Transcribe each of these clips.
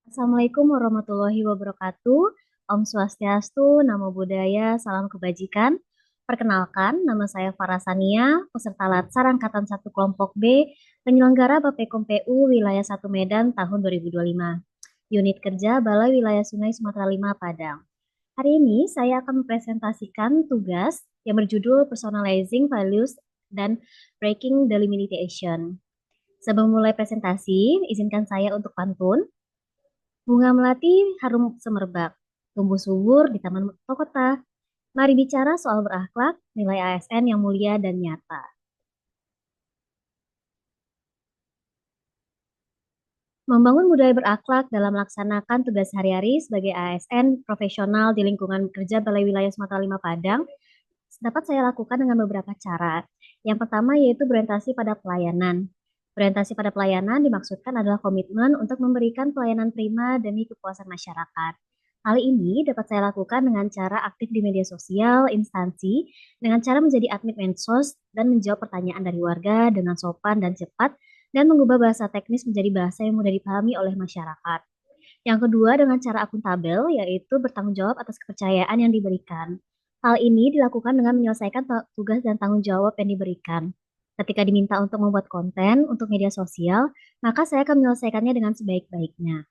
Assalamualaikum warahmatullahi wabarakatuh. Om Swastiastu, Namo Buddhaya, Salam Kebajikan. Perkenalkan, nama saya Farah Sania, peserta Latsar Angkatan 1 Kelompok B, penyelenggara Bappekom PU Wilayah 1 Medan tahun 2025. Unit Kerja Balai Wilayah Sungai Sumatera 5 Padang. Hari ini saya akan mempresentasikan tugas yang berjudul Personalizing Values dan Breaking Delimitation. Sebelum mulai presentasi, izinkan saya untuk pantun. Bunga melati harum semerbak, tumbuh subur di taman kota. Mari bicara soal berakhlak, nilai ASN yang mulia dan nyata. Membangun budaya berakhlak dalam melaksanakan tugas sehari-hari sebagai ASN profesional di lingkungan kerja Balai Wilayah Sumatera 5 Padang dapat saya lakukan dengan beberapa cara. Yang pertama yaitu berorientasi pada pelayanan. Berorientasi pada pelayanan dimaksudkan adalah komitmen untuk memberikan pelayanan prima demi kepuasan masyarakat. Hal ini dapat saya lakukan dengan cara aktif di media sosial, instansi, dengan cara menjadi admin medsos dan menjawab pertanyaan dari warga dengan sopan dan cepat, dan mengubah bahasa teknis menjadi bahasa yang mudah dipahami oleh masyarakat. Yang kedua dengan cara akuntabel, yaitu bertanggung jawab atas kepercayaan yang diberikan. Hal ini dilakukan dengan menyelesaikan tugas dan tanggung jawab yang diberikan. Ketika diminta untuk membuat konten untuk media sosial, maka saya akan menyelesaikannya dengan sebaik-baiknya.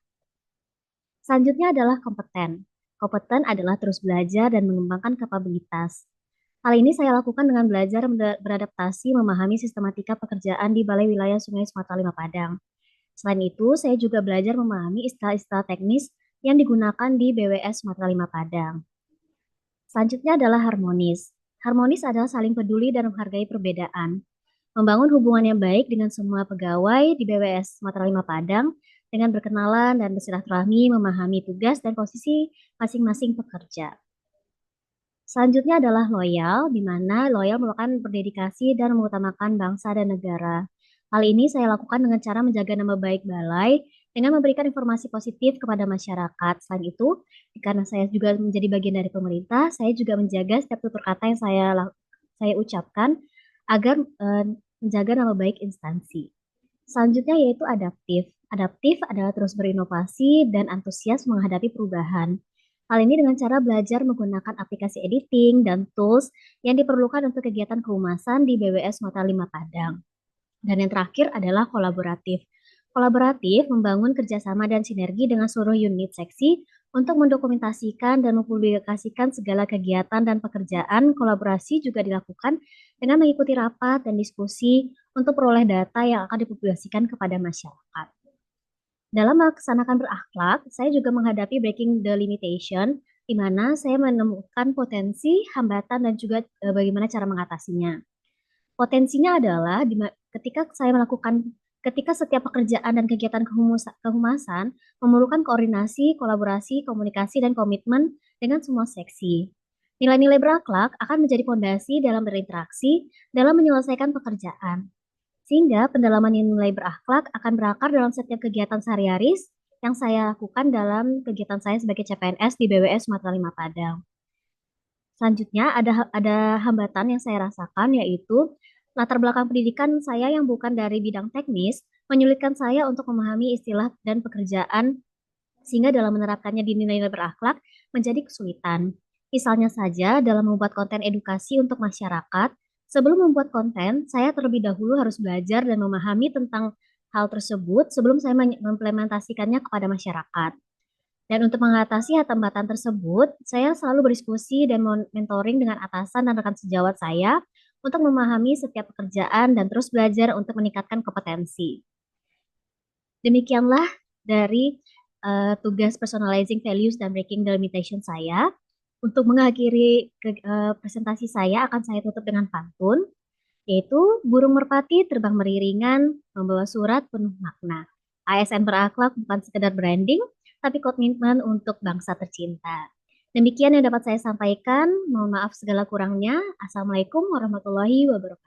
Selanjutnya adalah kompeten. Kompeten adalah terus belajar dan mengembangkan kapabilitas. Hal ini saya lakukan dengan belajar beradaptasi memahami sistematika pekerjaan di Balai Wilayah Sungai Sumatera 5 Padang. Selain itu, saya juga belajar memahami istilah-istilah teknis yang digunakan di BWS Sumatera 5 Padang. Selanjutnya adalah harmonis. Harmonis adalah saling peduli dan menghargai perbedaan. Membangun hubungan yang baik dengan semua pegawai di BWS Sumatera 5 Padang dengan berkenalan dan bersilaturahmi, memahami tugas dan posisi masing-masing pekerja. Selanjutnya adalah loyal, di mana loyal merupakan berdedikasi dan mengutamakan bangsa dan negara. Hal ini saya lakukan dengan cara menjaga nama baik balai dengan memberikan informasi positif kepada masyarakat. Selain itu, karena saya juga menjadi bagian dari pemerintah, saya juga menjaga setiap tutur kata yang saya ucapkan agar menjaga nama baik instansi. Selanjutnya yaitu adaptif. Adaptif adalah terus berinovasi dan antusias menghadapi perubahan. Hal ini dengan cara belajar menggunakan aplikasi editing dan tools yang diperlukan untuk kegiatan kehumasan di BWS Mata 5 Padang. Dan yang terakhir adalah kolaboratif. Kolaboratif membangun kerjasama dan sinergi dengan seluruh unit seksi untuk mendokumentasikan dan mempublikasikan segala kegiatan dan pekerjaan. Kolaborasi juga dilakukan dengan mengikuti rapat dan diskusi untuk peroleh data yang akan dipublikasikan kepada masyarakat. Dalam melaksanakan berakhlak, saya juga menghadapi breaking the limitation, di mana saya menemukan potensi, hambatan, dan juga bagaimana cara mengatasinya. Potensinya adalah ketika setiap pekerjaan dan kegiatan kehumasan memerlukan koordinasi, kolaborasi, komunikasi, dan komitmen dengan semua seksi. Nilai-nilai berakhlak akan menjadi fondasi dalam berinteraksi dalam menyelesaikan pekerjaan. Sehingga pendalaman nilai berakhlak akan berakar dalam setiap kegiatan sehari-hari yang saya lakukan dalam kegiatan saya sebagai CPNS di BWS Sumatera 5 Padang. Selanjutnya ada hambatan yang saya rasakan yaitu latar belakang pendidikan saya yang bukan dari bidang teknis menyulitkan saya untuk memahami istilah dan pekerjaan sehingga dalam menerapkannya di nilai-nilai berakhlak menjadi kesulitan. Misalnya saja dalam membuat konten edukasi untuk masyarakat, sebelum membuat konten, saya terlebih dahulu harus belajar dan memahami tentang hal tersebut sebelum saya mengimplementasikannya kepada masyarakat. Dan untuk mengatasi hambatan tersebut, saya selalu berdiskusi dan mentoring dengan atasan dan rekan sejawat saya untuk memahami setiap pekerjaan dan terus belajar untuk meningkatkan kompetensi. Demikianlah dari tugas personalizing values dan breaking the limitation saya. Untuk mengakhiri presentasi saya akan saya tutup dengan pantun, yaitu burung merpati terbang beriringan membawa surat penuh makna. ASN berakhlak bukan sekedar branding, tapi komitmen untuk bangsa tercinta. Demikian yang dapat saya sampaikan. Mohon maaf segala kurangnya. Assalamualaikum warahmatullahi wabarakatuh.